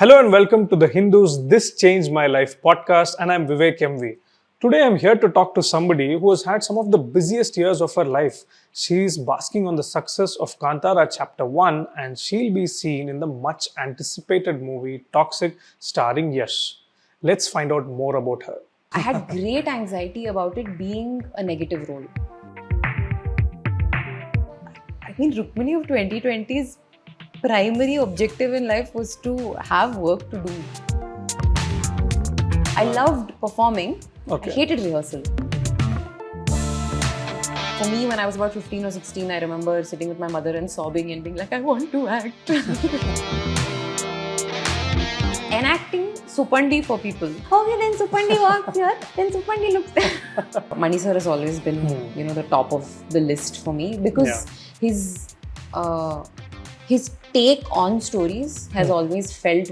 Hello and welcome to the Hindus This Changed My Life podcast, and I'm Vivek MV. Today I'm here to talk to somebody who has had some of the busiest years of her life. She's basking on the success of Kantara Chapter 1, and she'll be seen in the much anticipated movie Toxic starring Yash. Let's find out more about her. I had great anxiety about it being a negative role. I mean, Rukmini of 2020's primary objective in life was to have work to do. I loved performing. Okay. I hated rehearsal. For me, when I was about 15 or 16, I remember sitting with my mother and sobbing and being like, I want to act. Enacting Supandi for people. Okay, then Supandi walks here, then Supandi looks there. Mani sir has always been, the top of the list for me because his take on stories has always felt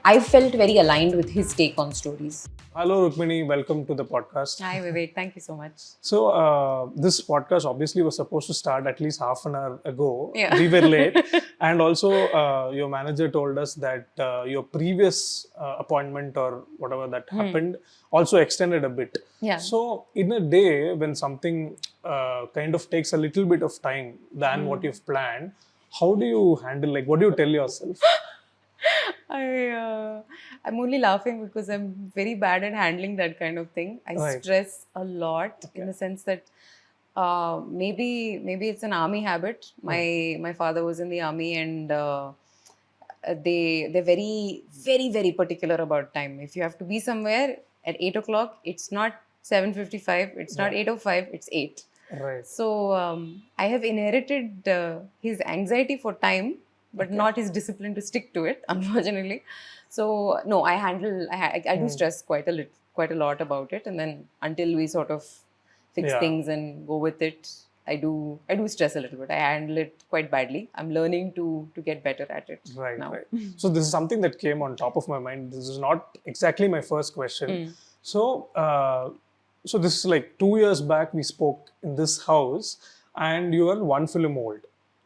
I felt very aligned with his take on stories. Hello Rukmini, welcome to the podcast. Hi Vivek, thank you so much. So this podcast obviously was supposed to start at least half an hour ago. Yeah. We were late. And also your manager told us that your previous appointment or whatever that happened also extended a bit. Yeah. So in a day when something kind of takes a little bit of time than what you've planned, how do you handle, what do you tell yourself? I'm only laughing because I'm very bad at handling that kind of thing. I stress a lot in the sense that maybe it's an army habit. My father was in the army and they're very, very, very particular about time. If you have to be somewhere at 8 o'clock, it's not 7:55, it's not 8:05, it's 8. Right. So I have inherited his anxiety for time, but not his discipline to stick to it, unfortunately. So no, I do stress quite a lot about it, and then until we sort of fix things and go with it, I do stress a little bit. I handle it quite badly. I'm learning to get better at it now. Right. So this is something that came on top of my mind. This is not exactly my first question. So so this is like 2 years back we spoke in this house, and you were one film old.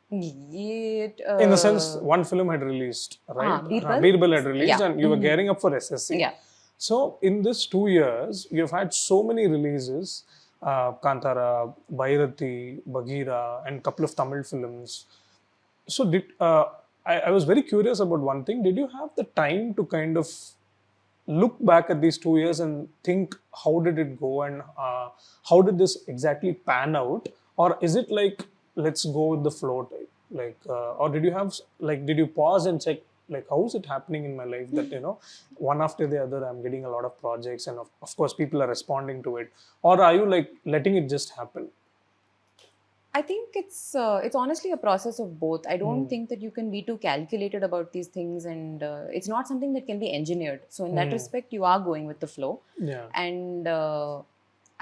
In the sense, one film had released, right? Birbal had released, and you were gearing up for SSC. Yeah. So in this 2 years, you've had so many releases: Kantara, Bhairathi, Bagheera, and a couple of Tamil films. So I was very curious about one thing. Did you have the time to kind of look back at these 2 years and think, how did it go, and how did this exactly pan out? Or is it like, let's go with the flow type, or did you have did you pause and check how is it happening in my life that one after the other I'm getting a lot of projects, and of course people are responding to it, or are you letting it just happen? I think it's honestly a process of both. I don't think that you can be too calculated about these things, and it's not something that can be engineered. So in that respect, you are going with the flow. Yeah. And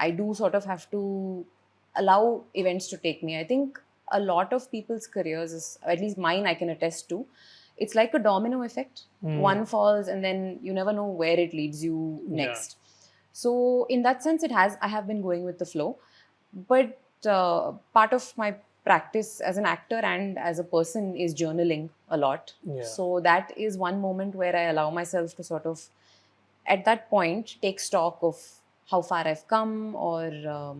I do sort of have to allow events to take me. I think a lot of people's careers, at least mine, I can attest to, it's like a domino effect. One falls and then you never know where it leads you next. So in that sense, I have been going with the flow. But part of my practice as an actor and as a person is journaling a lot. Yeah. So that is one moment where I allow myself to sort of, at that point, take stock of how far I've come, or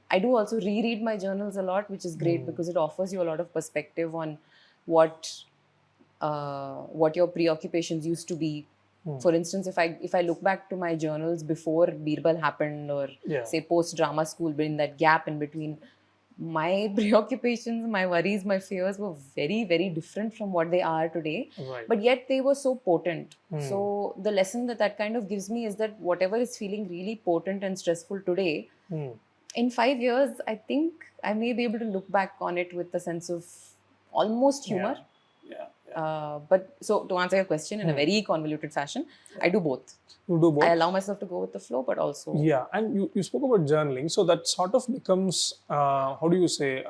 I do also reread my journals a lot, which is great because it offers you a lot of perspective on what your preoccupations used to be. For instance, if I look back to my journals before Birbal happened, or say post drama school, but in that gap in between, my preoccupations, my worries, my fears were very, very different from what they are today. Right. But yet they were so potent. So the lesson that kind of gives me is that whatever is feeling really potent and stressful today, in 5 years, I think I may be able to look back on it with a sense of almost humor. But so to answer your question in a very convoluted fashion, I do both. You do both? I allow myself to go with the flow, but also... Yeah, and you spoke about journaling. So that sort of becomes, how do you say,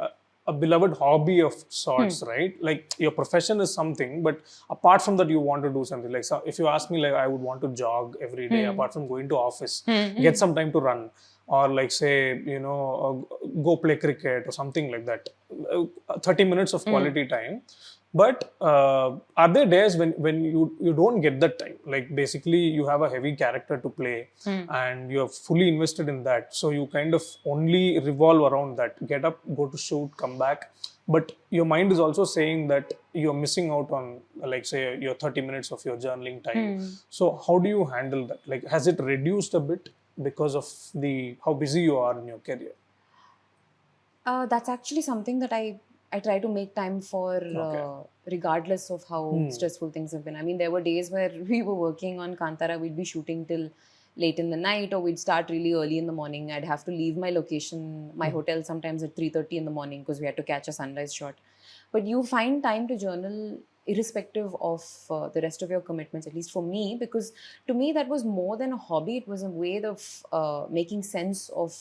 a beloved hobby of sorts, right? Like your profession is something, but apart from that, you want to do something. So if you ask me, I would want to jog every day, apart from going to office, get some time to run. Or go play cricket or something like that. 30 minutes of quality time. But are there days when you don't get that time? Like basically you have a heavy character to play and you're fully invested in that. So you kind of only revolve around that. Get up, go to shoot, come back. But your mind is also saying that you're missing out on, like, say, your 30 minutes of your journaling time. So how do you handle that? Like, has it reduced a bit because of the how busy you are in your career? That's actually something that I try to make time for, Okay. regardless of how stressful things have been. I mean, there were days where we were working on Kantara, we'd be shooting till late in the night, or we'd start really early in the morning. I'd have to leave my location, my hotel, sometimes at 3:30 in the morning because we had to catch a sunrise shot. But you find time to journal irrespective of the rest of your commitments, at least for me, because to me that was more than a hobby. It was a way of making sense of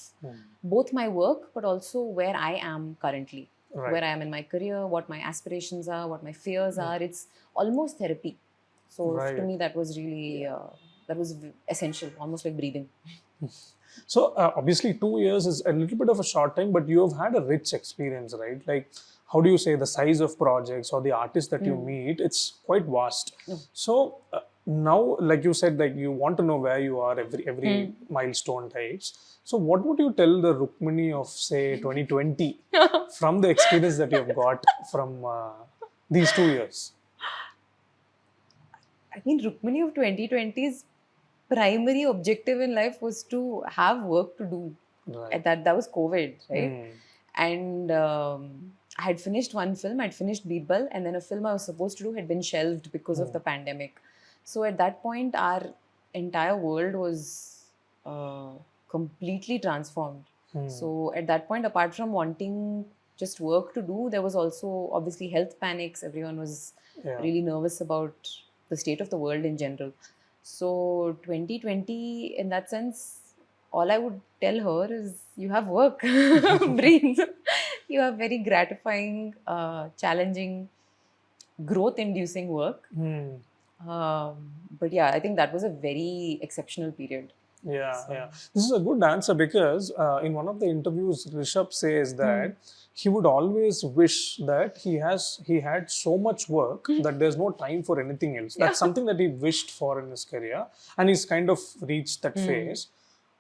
both my work but also where I am currently, Right. where I am in my career, what my aspirations are, what my fears are. It's almost therapy. So Right. to me that was really that was essential, almost like breathing. So obviously 2 years is a little bit of a short time, but you have had a rich experience, right? Like, how do you say, the size of projects or the artists that you meet, it's quite vast. So now, like you said, like you want to know where you are every milestone types. So what would you tell the Rukmini of, say, 2020 from the experience that you've got from these 2 years? I mean, Rukmini of 2020's primary objective in life was to have work to do. Right. At that was COVID, right? And I had finished one film, I'd finished Birbal, and then a film I was supposed to do had been shelved because of the pandemic. So at that point, our entire world was completely transformed. So at that point, apart from wanting just work to do, there was also obviously health panics. Everyone was really nervous about the state of the world in general. So 2020, in that sense, all I would tell her is you have work, breathe. You have very gratifying, challenging, growth-inducing work. But yeah, I think that was a very exceptional period. Yeah. This is a good answer because in one of the interviews, Rishab says that he would always wish that he had so much work that there's no time for anything else. That's something that he wished for in his career, and he's kind of reached that phase.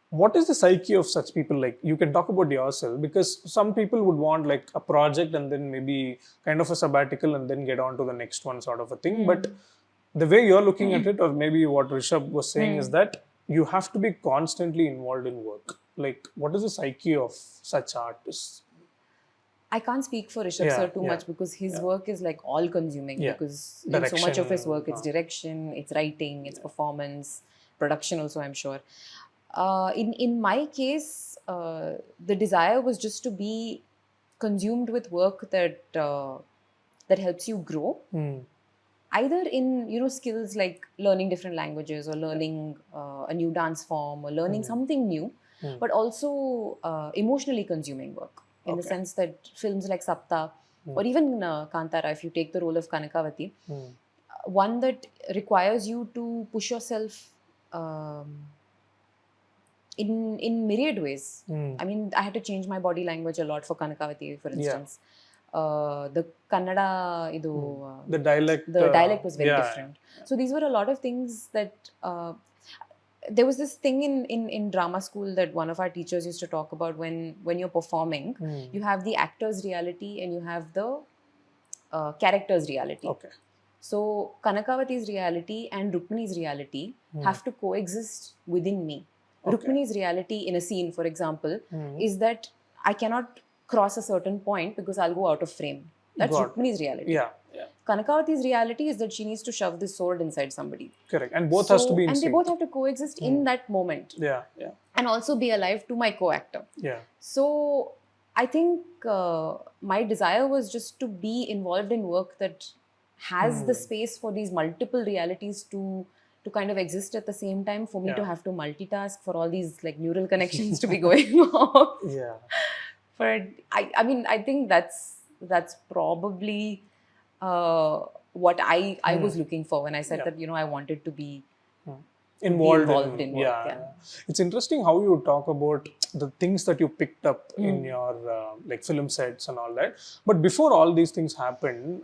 What is the psyche of such people? Like, you can talk about yourself, because some people would want like a project and then maybe kind of a sabbatical and then get on to the next one, sort of a thing. But the way you're looking at it, or maybe what Rishab was saying, is that you have to be constantly involved in work. Like, what is the psyche of such artists? I can't speak for Rishab sir too much because his work is like all consuming, because in so much of his work, it's direction, it's writing, it's performance, production also, I'm sure. In my case, the desire was just to be consumed with work that that helps you grow. Either in skills like learning different languages, or learning a new dance form, or learning something new, but also emotionally consuming work, in the sense that films like Sapta, or even Kantara, if you take the role of Kanakavati, one that requires you to push yourself in myriad ways. I mean, I had to change my body language a lot for Kanakavati, for instance. The Kannada, the dialect was very different. So these were a lot of things that there was this thing in drama school that one of our teachers used to talk about. When you're performing, you have the actor's reality and you have the character's reality. Okay. So Kanakavati's reality and Rukmini's reality have to coexist within me. Rukmini's reality in a scene, for example, is that I cannot cross a certain point because I'll go out of frame. That's Rukmini's reality. Yeah. Kanakavati's reality is that she needs to shove this sword inside somebody. Correct. And both has to be in and sync. They both have to coexist in that moment. Yeah. And also be alive to my co-actor. Yeah. So I think my desire was just to be involved in work that has the space for these multiple realities to kind of exist at the same time, for me to have to multitask, for all these like neural connections to be going on. Yeah. But I mean, I think that's probably what I was looking for when I said that I wanted to be involved in work. yeah. It's interesting how you talk about the things that you picked up in your like film sets and all that. But before all these things happened,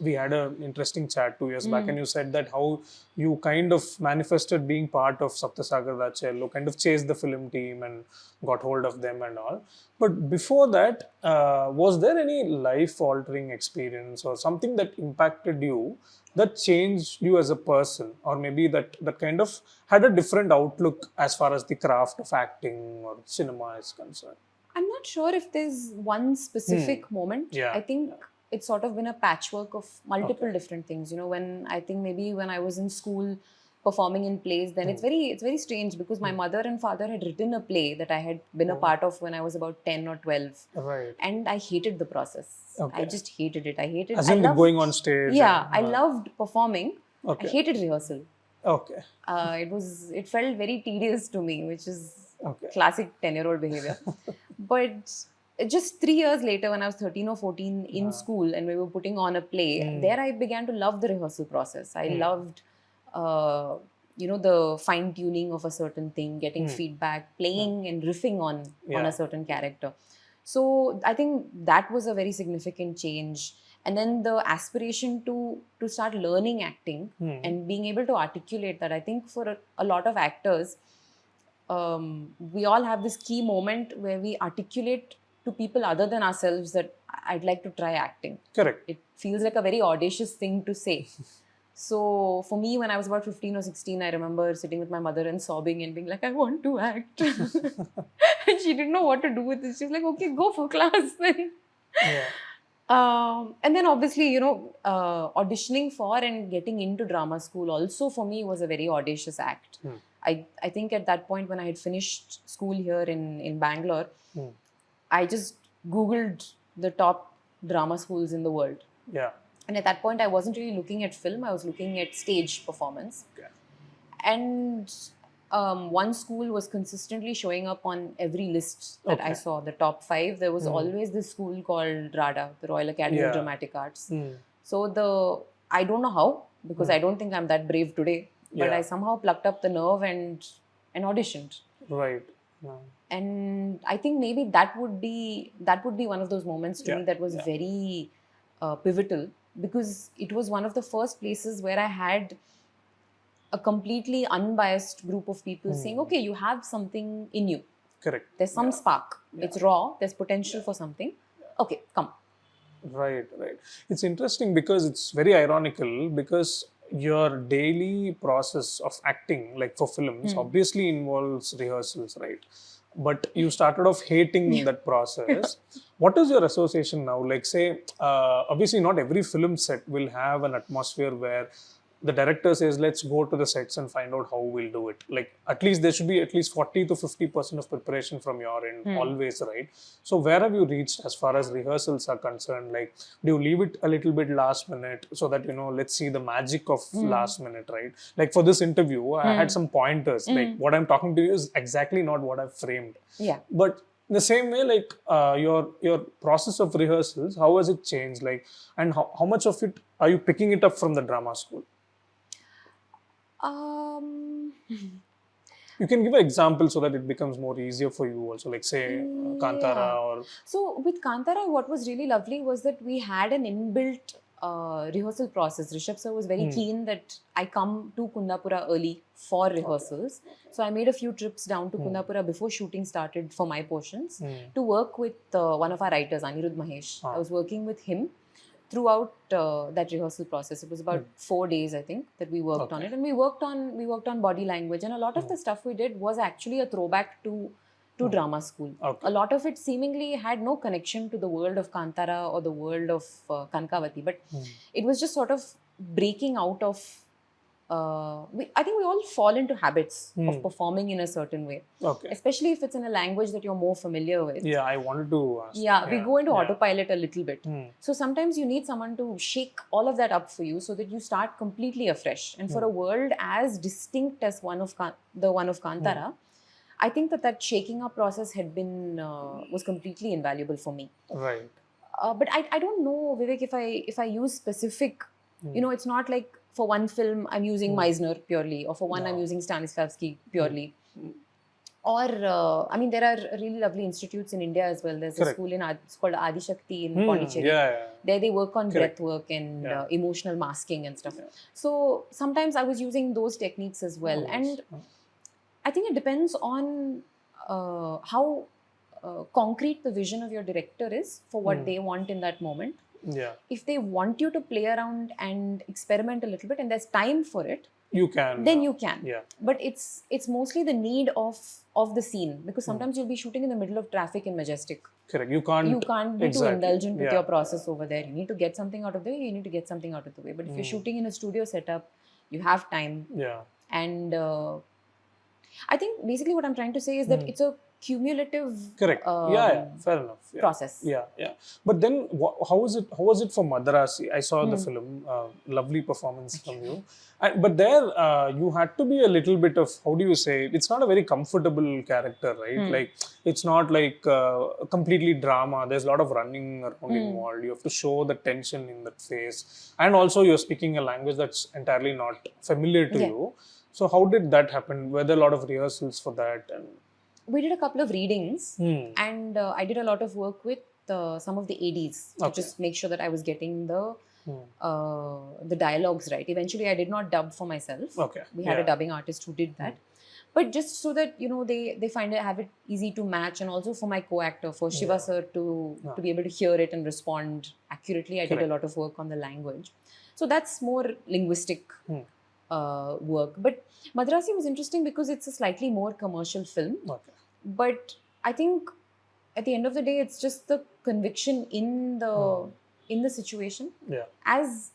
we had an interesting chat 2 years back, and you said that how you kind of manifested being part of Sapta Sagaradaache Ello, kind of chased the film team and got hold of them and all. But before that, was there any life-altering experience or something that impacted you that changed you as a person, or maybe that kind of had a different outlook as far as the craft of acting or cinema is concerned? I'm not sure if there's one specific moment. Yeah. I think it's sort of been a patchwork of multiple different things. When I think maybe when I was in school performing in plays, then it's very strange because my mother and father had written a play that I had been a part of when I was about 10 or 12. Right. And I hated the process. Okay. I just hated it. I hated As in going on stage. Yeah, I loved performing. Okay. I hated rehearsal. Okay. It felt very tedious to me, which is Okay. classic 10-year-old behavior. But just 3 years later, when I was 13 or 14 in school and we were putting on a play, there I began to love the rehearsal process. I loved, the fine tuning of a certain thing, getting feedback, playing and riffing on a certain character. So I think that was a very significant change. And then the aspiration to start learning acting and being able to articulate that. I think for a lot of actors, we all have this key moment where we articulate to people other than ourselves that I'd like to try acting. Correct. It feels like a very audacious thing to say. So for me, when I was about 15 or 16, I remember sitting with my mother and sobbing and being like, I want to act. And she didn't know what to do with it. She was like, okay, go for class then. Yeah. And then obviously, auditioning for and getting into drama school also for me was a very audacious act. I think at that point when I had finished school here in Bangalore, I just Googled the top drama schools in the world. Yeah. And at that point, I wasn't really looking at film. I was looking at stage performance. Okay. And one school was consistently showing up on every list that I saw, the top 5. There was always this school called RADA, the Royal Academy of Dramatic Arts. So I don't know how, because I don't think I'm that brave today, but I somehow plucked up the nerve and auditioned. Right. And I think maybe that would be one of those moments to me that was very pivotal, because it was one of the first places where I had a completely unbiased group of people saying, okay, you have something in you. Correct. There's some spark. It's raw. There's potential for something. Okay, come. Right. It's interesting because it's very ironical, because your daily process of acting, like for films, obviously involves rehearsals, right? But you started off hating that process. What is your association now? Like, say, obviously not every film set will have an atmosphere where the director says, let's go to the sets and find out how we'll do it. Like, at least there should be at least 40 to 50% of preparation from your end, always, right? So where have you reached as far as rehearsals are concerned? Like, do you leave it a little bit last minute so that, let's see the magic of last minute, right? Like for this interview, I had some pointers. Like what I'm talking to you is exactly not what I've framed. Yeah. But in the same way, like your process of rehearsals, how has it changed? Like, and how much of it are you picking it up from the drama school? You can give an example so that it becomes more easier for you also, like say Kantara or... So with Kantara, what was really lovely was that we had an inbuilt rehearsal process. Rishab sir was very keen that I come to Kundapura early for rehearsals. So I made a few trips down to Kundapura before shooting started for my portions to work with one of our writers, Anirudh Mahesh. I was working with him throughout that rehearsal process. It was about 4 days, I think, that we worked on it, and we worked on body language, and a lot of the stuff we did was actually a throwback to drama school. A lot of it seemingly had no connection to the world of Kantara or the world of Kankavati, but it was just sort of breaking out of I think we all fall into habits of performing in a certain way, especially if it's in a language that you're more familiar with. Yeah, I wanted to ask. We go into autopilot a little bit. So sometimes you need someone to shake all of that up for you so that you start completely afresh. And for a world as distinct as the one of Kantara, I think that shaking up process had been was completely invaluable for me. Right. But I don't know, Vivek, if I use specific, it's not like for one film I'm using Meisner purely, or for one I'm Yeah. using Stanislavski purely. Or, I mean, there are really lovely institutes in India as well. There's a Correct. school it's called Adi Shakti in Yeah, Pondicherry. yeah. There they work on Correct. breath work and Yeah. emotional masking and stuff. Yeah. So sometimes I was using those techniques as well. Nice. And I think it depends on how concrete the vision of your director is for what they want in that moment. Yeah. If they want you to play around and experiment a little bit and there's time for it, You can. then you can. Yeah. But it's mostly the need of the scene, because sometimes you'll be shooting in the middle of traffic in Majestic. Correct. You can't be too indulgent with Yeah. your process over there. You need to get something out of the way. You need to get something out of the way. But if you're shooting in a studio setup, you have time. Yeah. And I think basically what I'm trying to say is that it's a cumulative Correct. Yeah. Fair enough. Yeah. process. Yeah. But then, how was it for Madarasi? I saw the film. Lovely performance from you. But there, you had to be a little bit of, how do you say? It's not a very comfortable character, right? Like, it's not like completely drama. There's a lot of running around involved. You have to show the tension in that face, and also you're speaking a language that's entirely not familiar to you. So how did that happen? Were there a lot of rehearsals for that? And we did a couple of readings, and I did a lot of work with some of the ADs to just make sure that I was getting the dialogues right. Eventually, I did not dub for myself. Okay. We had a dubbing artist who did that. But just so that, they have it easy to match, and also for my co-actor, for Shiva sir to be able to hear it and respond accurately, I did a lot of work on the language. So that's more linguistic work. But Madrasi was interesting because it's a slightly more commercial film. Okay. But I think at the end of the day, it's just the conviction in the situation. Yeah. As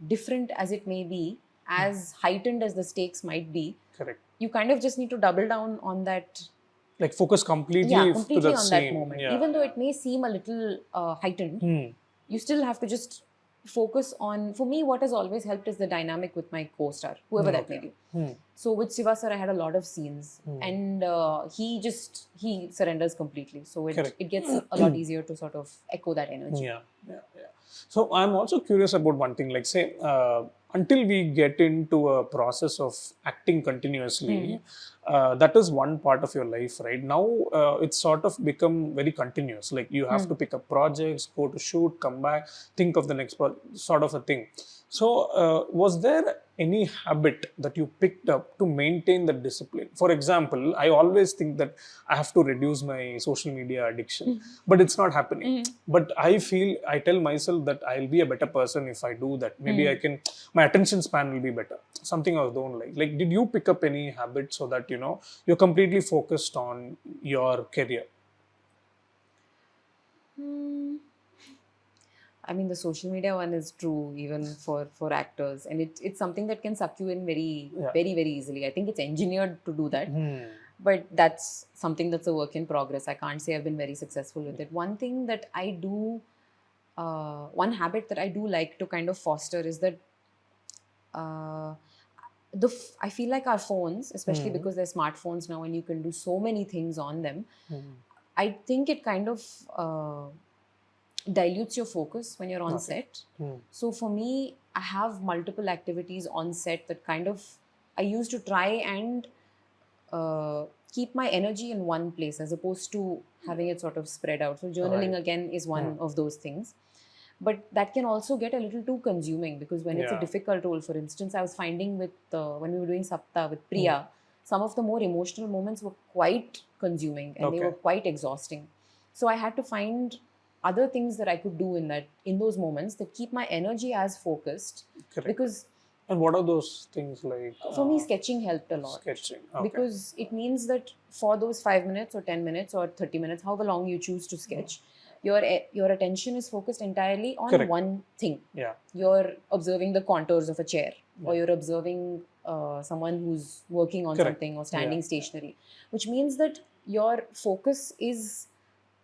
different as it may be, as heightened as the stakes might be. Correct. You kind of just need to double down on that. Like focus completely completely to that on scene. that moment. Yeah. Even though it may seem a little heightened, you still have to just focus on. For me, what has always helped is the dynamic with my co-star, whoever that may be. So with Shiva sir, I had a lot of scenes, and he surrenders completely. So it gets a lot easier to sort of echo that energy. Yeah. So I'm also curious about one thing. Like, say, until we get into a process of acting continuously, that is one part of your life, right? Now it's sort of become very continuous. Like, you have to pick up projects, go to shoot, come back, think of the next sort of a thing. So was there any habit that you picked up to maintain the discipline? For example, I always think that I have to reduce my social media addiction, but it's not happening. But I tell myself that I'll be a better person if I do that. Maybe my attention span will be better. Something I don't like. Like, did you pick up any habit so that, you're completely focused on your career? I mean, the social media one is true even for actors, and it's something that can suck you in very, very, very easily. I think it's engineered to do that, but that's something that's a work in progress. I can't say I've been very successful with it. One thing that I do, one habit that I do like to kind of foster is that I feel like our phones, especially because they're smartphones now and you can do so many things on them, I think it kind of dilutes your focus when you're on set. So for me, I have multiple activities on set that kind of, I used to try and keep my energy in one place as opposed to having it sort of spread out. So journaling again is one of those things. But that can also get a little too consuming, because when it's a difficult role, for instance, I was finding with when we were doing Sapta with Priya, some of the more emotional moments were quite consuming and they were quite exhausting. So I had to find other things that I could do in those moments that keep my energy as focused. Correct. Because and what are those things like? For me, sketching helped a lot. Sketching. Because it means that for those 5 minutes or 10 minutes or 30 minutes, however long you choose to sketch, your attention is focused entirely on one thing. Yeah. You're observing the contours of a chair, or you're observing someone who's working on something or standing stationary, which means that your focus is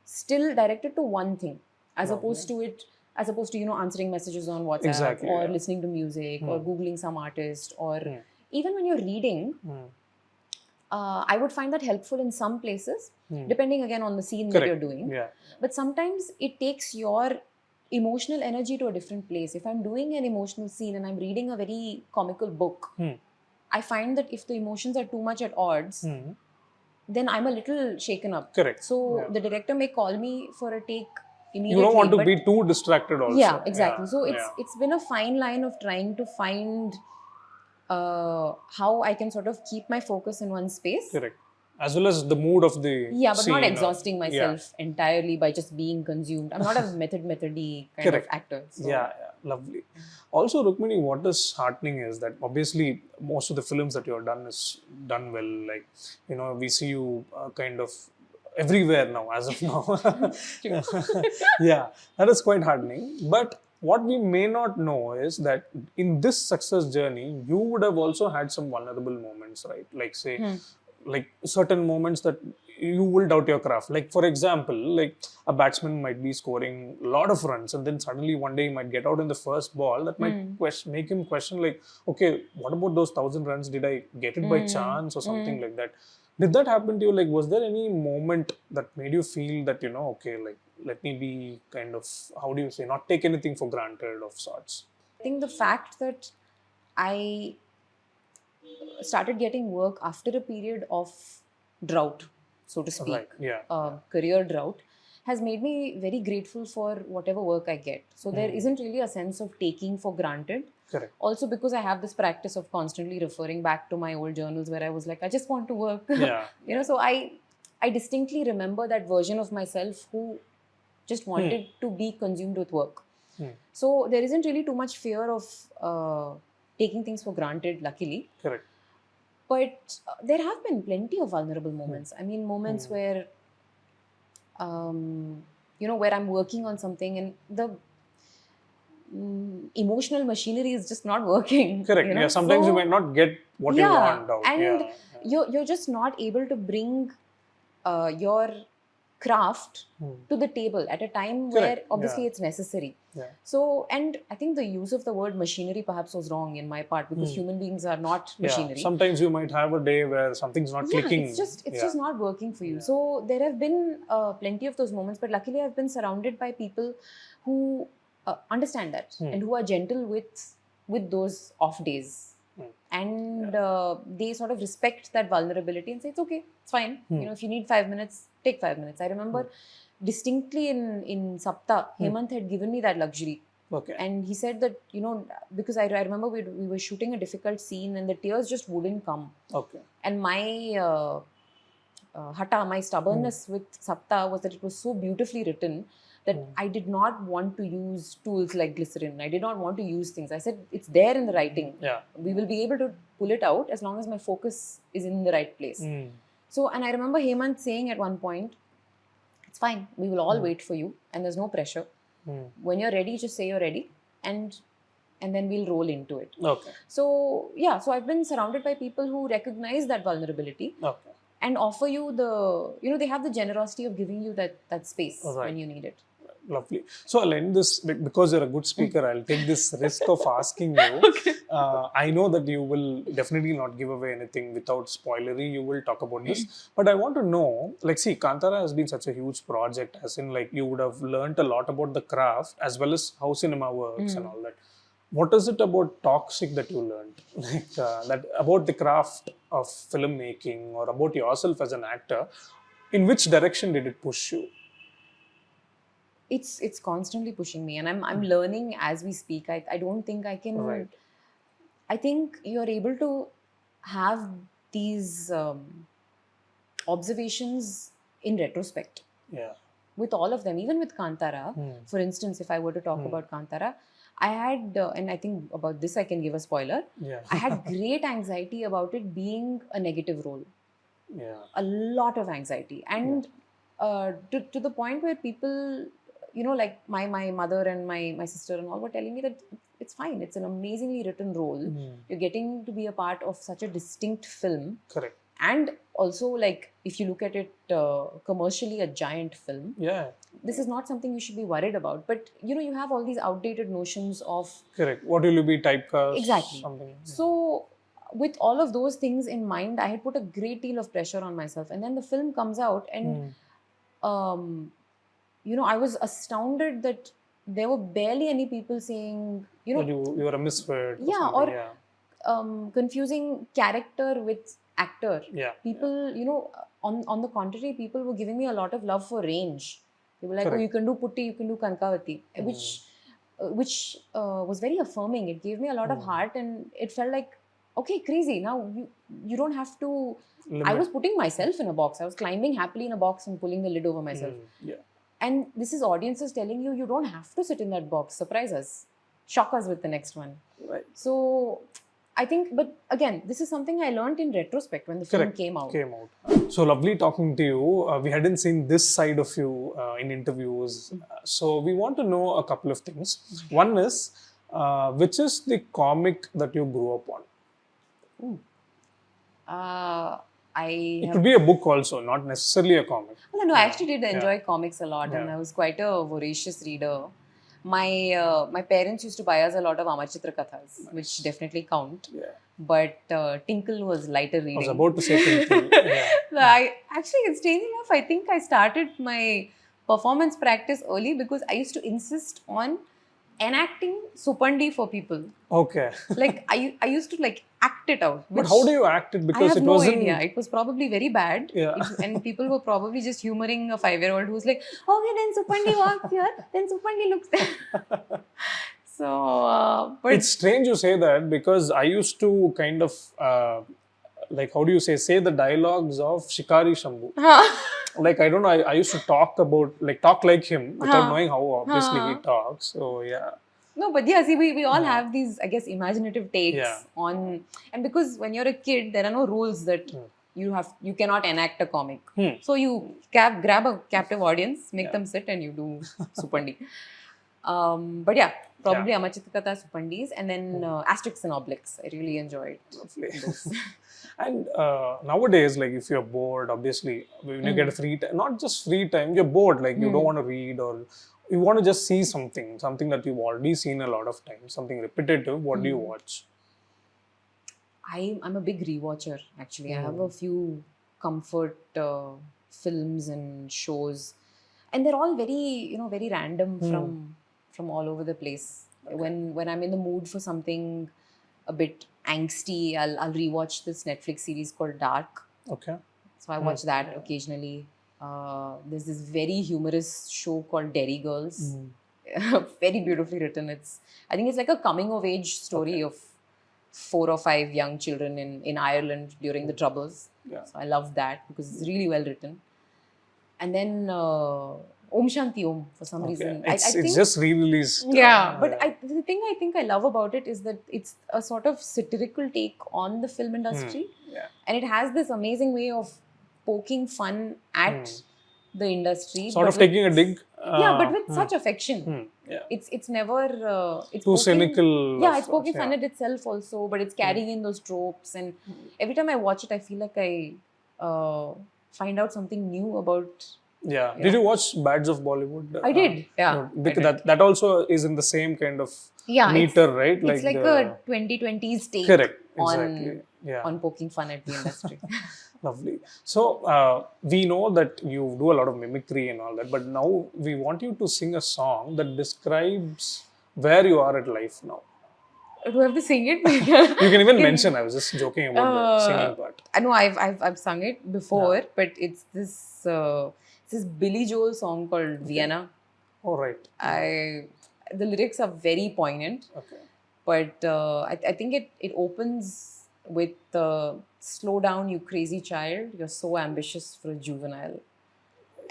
still directed to one thing, as opposed to answering messages on WhatsApp or listening to music or Googling some artist, or even when you're reading. I would find that helpful in some places, depending again on the scene that you're doing. But sometimes it takes your emotional energy to a different place. If I'm doing an emotional scene and I'm reading a very comical book, I find that if the emotions are too much at odds, then I'm a little shaken up. Correct. So the director may call me for a take immediately. You don't want to be too distracted also. Yeah, exactly. So it's been a fine line of trying to find how I can sort of keep my focus in one space. Correct. As well as the mood of the but not exhausting myself entirely by just being consumed. I'm not a methody kind of actor. So. Yeah, lovely. Also, Rukmini, what is heartening is that obviously most of the films that you have done is done well. Like, you know, we see you kind of everywhere now, as of now. Yeah, that is quite heartening. But what we may not know is that in this success journey, you would have also had some vulnerable moments, right? Like, say, like certain moments that you will doubt your craft. Like, for example, like a batsman might be scoring a lot of runs and then suddenly one day he might get out in the first ball. That might make him question, like, okay, what about those 1,000 runs? Did I get it by chance or something like that? Did that happen to you? Like, was there any moment that made you feel that, you know, okay, like, let me be kind of, how do you say, not take anything for granted of sorts? I think the fact that I started getting work after a period of drought, so to speak, career drought, has made me very grateful for whatever work I get. So there isn't really a sense of taking for granted. Correct. Also because I have this practice of constantly referring back to my old journals where I was like, I just want to work. Yeah. You know, so I distinctly remember that version of myself who just wanted to be consumed with work. So there isn't really too much fear of taking things for granted, luckily. Correct. But there have been plenty of vulnerable moments. I mean, moments where, you know, where I'm working on something and the emotional machinery is just not working. Correct. You know? Yeah. Sometimes you might not get what you want out. And you're just not able to bring your craft to the table at a time where obviously it's necessary. So, and I think the use of the word machinery perhaps was wrong in my part because human beings are not machinery. Sometimes you might have a day where something's not clicking. It's just not working for you. So there have been plenty of those moments, but luckily I've been surrounded by people who understand that and who are gentle with those off days. And they sort of respect that vulnerability and say, it's okay, it's fine. You know, if you need 5 minutes, take 5 minutes. I remember distinctly in Sapta, Hemant had given me that luxury. Okay. And he said that, you know, because I remember we were shooting a difficult scene and the tears just wouldn't come. Okay. And my my stubbornness with Sapta was that it was so beautifully written that I did not want to use tools like glycerin. I did not want to use things. I said, it's there in the writing. Yeah. We will be able to pull it out as long as my focus is in the right place. So, and I remember Hemant saying at one point, it's fine. We will all wait for you and there's no pressure. When you're ready, just say you're ready and then we'll roll into it. Okay. So, yeah. So I've been surrounded by people who recognize that vulnerability. Okay. And offer you the, you know, they have the generosity of giving you that space when you need it. Lovely. So I'll end this because you're a good speaker. I'll take this risk of asking you. I know that you will definitely not give away anything without spoilery. You will talk about this. But I want to know, like, see, Kantara has been such a huge project, as in, like, you would have learnt a lot about the craft as well as how cinema works and all that. What is it about Toxic that you learned? Like, that about the craft of filmmaking or about yourself as an actor? In which direction did it push you? It's constantly pushing me, and I'm learning as we speak. I don't think I can. Right. I think you're able to have these observations in retrospect. Yeah. With all of them, even with Kantara, for instance, if I were to talk about Kantara, I had, and I think about this I can give a spoiler. Yeah. I had great anxiety about it being a negative role. Yeah. A lot of anxiety, and to the point where people, you know, like my mother and my sister and all were telling me that it's fine. It's an amazingly written role. You're getting to be a part of such a distinct film. Correct. And also, like, if you look at it commercially, a giant film. Yeah. This is not something you should be worried about. But, you know, you have all these outdated notions of... Correct. What will you be typecast? Exactly. Something. So, with all of those things in mind, I had put a great deal of pressure on myself. And then the film comes out and, you know, I was astounded that there were barely any people saying, you That know, you were a misfit. yeah, something, or yeah. confusing character with actor. Yeah. People, you know, on the contrary, people were giving me a lot of love for range. They were like, oh, Correct. you can do Putti, you can do Kankavati, which was very affirming. It gave me a lot of heart, and it felt like, okay, crazy. Now you don't have to. I Limit. was putting myself in a box. I was climbing happily in a box and pulling the lid over myself. Yeah. And this is audiences telling you, you don't have to sit in that box. Surprise us. Shock us with the next one. Right. So I think, but again, this is something I learned in retrospect when the film came out. So lovely talking to you. We hadn't seen this side of you in interviews. So we want to know a couple of things. One is, which is the comic that you grew up on? It could be a book also, not necessarily a comic. No, I actually did enjoy comics a lot, and I was quite a voracious reader. My parents used to buy us a lot of Amachitra Kathas, which definitely count. Yeah. But Tinkle was lighter reading. I was about to say Tinkle. Actually, strange enough, I think I started my performance practice early because I used to insist on enacting Supandi for people. Okay. Like I used to like act it out. But how do you act it? Because I have it no wasn't. idea. It was probably very bad. Yeah. And people were probably just humoring a 5-year-old who's like, okay, then Supandi walks here, then Supandi looks there. So, but it's strange you say that because I used to kind of like, how do you say the dialogues of Shikari Shambhu. Like, I don't know, I used to talk like him without knowing how obviously he talks. So yeah. No, but yeah, see, we all have these, I guess, imaginative takes on, and because when you're a kid, there are no rules that you cannot enact a comic. So you grab a captive audience, make them sit, and you do Supandi. But yeah, probably Amachitra Katha, Supandis, and then asterisks and obliques. I really enjoyed those. And nowadays, like if you're bored, obviously, when you get a free time, not just free time, you're bored, like you don't want to read or you want to just see something that you've already seen a lot of times, something repetitive. What do you watch? I'm a big rewatcher, actually. I have a few comfort films and shows, and they're all very, very random from all over the place. Okay. When I'm in the mood for something a bit angsty, I'll rewatch this Netflix series called Dark. Okay. So I watch that occasionally. There's this very humorous show called Derry Girls. Very beautifully written. I think it's like a coming of age story of 4 or 5 young children in Ireland during the Troubles. Yeah. So I love that because it's really well written. And then Om Shanti Om, for some reason. It's just re-released. Yeah, but the thing I think I love about it is that it's a sort of satirical take on the film industry. And it has this amazing way of poking fun at the industry. Sort of taking a dig. But with such affection. It's never... it's too cynical. Yeah, it's poking fun at itself also, but it's carrying in those tropes. And every time I watch it, I feel like I find out something new about... Yeah. Did you watch Bads of Bollywood? I did. Yeah. That also is in the same kind of meter, right? It's like a 2020s take on poking fun at the industry. Lovely. So we know that you do a lot of mimicry and all that, but now we want you to sing a song that describes where you are at life now. Do I have to sing it? You can even mention. I was just joking about the singing part. I know I've sung it before, but it's this Billy Joel song called Vienna. Oh, right. The lyrics are very poignant. Okay. But I think it opens with slow down, you crazy child. You're so ambitious for a juvenile.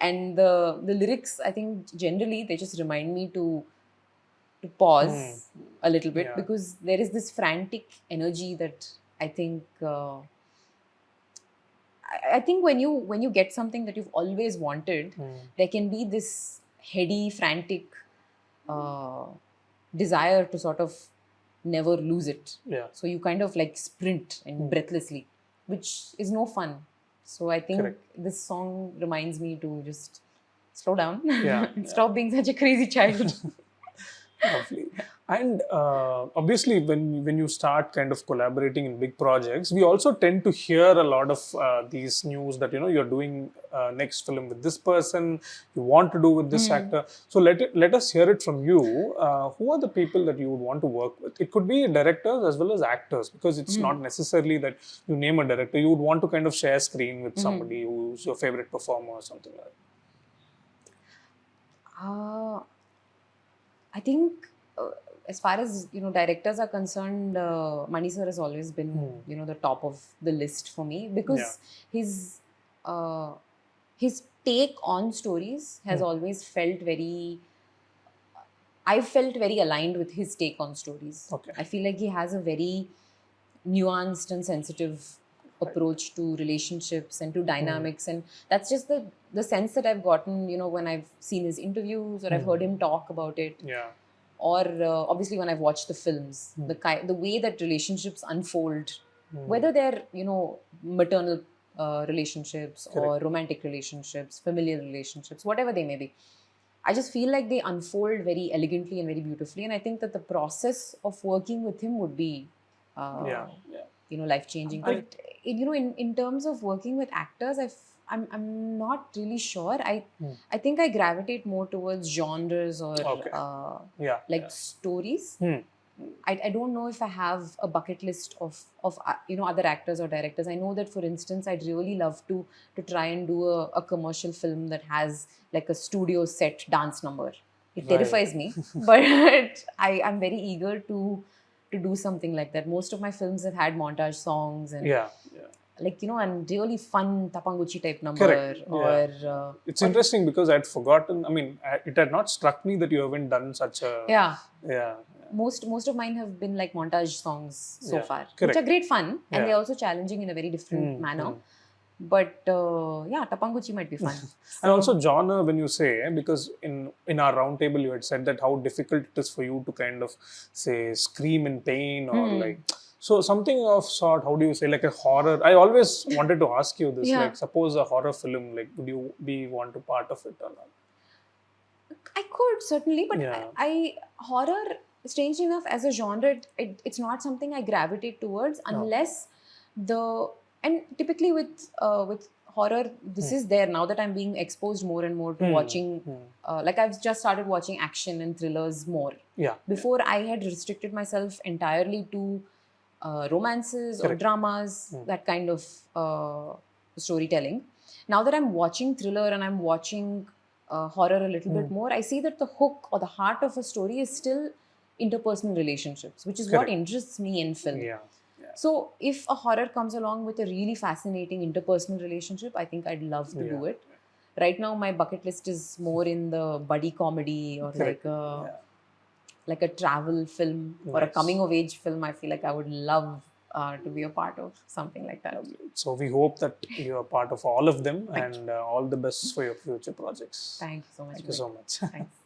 And the lyrics, I think generally they just remind me to pause a little bit because there is this frantic energy that I think when you get something that you've always wanted, there can be this heady, frantic desire to sort of never lose it. Yeah. So you kind of like sprint and breathlessly, which is no fun. So I think this song reminds me to just slow down and stop being such a crazy child. Lovely. And obviously, when you start kind of collaborating in big projects, we also tend to hear a lot of these news that you're doing next film with this person, you want to do with this actor. So let us hear it from you. Who are the people that you would want to work with? It could be directors as well as actors, because it's not necessarily that you name a director. You would want to kind of share screen with somebody who's your favorite performer or something like that. I think as far as directors are concerned, Mani sir has always been the top of the list for me, because his his take on stories has always felt very. I felt very aligned with his take on stories. Okay. I feel like he has a very nuanced and sensitive approach to relationships and to dynamics, and that's just the sense that I've gotten when I've seen his interviews or I've heard him talk about it, or obviously when I've watched the films, the way that relationships unfold, whether they're maternal relationships or romantic relationships, familial relationships, whatever they may be, I just feel like they unfold very elegantly and very beautifully, and I think that the process of working with him would be life changing. But in terms of working with actors, I'm not really sure. I think I gravitate more towards genres or stories. I don't know if I have a bucket list of other actors or directors. I know that, for instance, I'd really love to try and do a commercial film that has like a studio set dance number. It terrifies me, but I'm very eager to do something like that. Most of my films have had montage songs and and really fun tapanguchi type number. Or it's interesting because I'd forgotten. I mean, it had not struck me that you haven't done such a Most of mine have been like montage songs so far, which are great fun, and they're also challenging in a very different manner. But tapanguchi might be fun. And also genre, when you say, because in our roundtable you had said that how difficult it is for you to kind of say scream in pain or like. So something of sort, how do you say, like a horror? I always wanted to ask you this, like suppose a horror film, like would you want to part of it or not? I could certainly, but horror, strangely enough, as a genre, it's not something I gravitate towards unless and typically with horror, this is there now that I'm being exposed more and more to watching. Like I've just started watching action and thrillers more. Before I had restricted myself entirely to romances or dramas, that kind of storytelling. Now that I'm watching thriller and I'm watching horror a little bit more, I see that the hook or the heart of a story is still interpersonal relationships, which is what interests me in film. So if a horror comes along with a really fascinating interpersonal relationship, I think I'd love to do it. Right now, my bucket list is more in the buddy comedy or like a travel film or a coming of age film. I feel like I would love to be a part of something like that. So we hope that you are part of all of them, and all the best for your future projects. Thank you so much. Thank you so much. Thanks.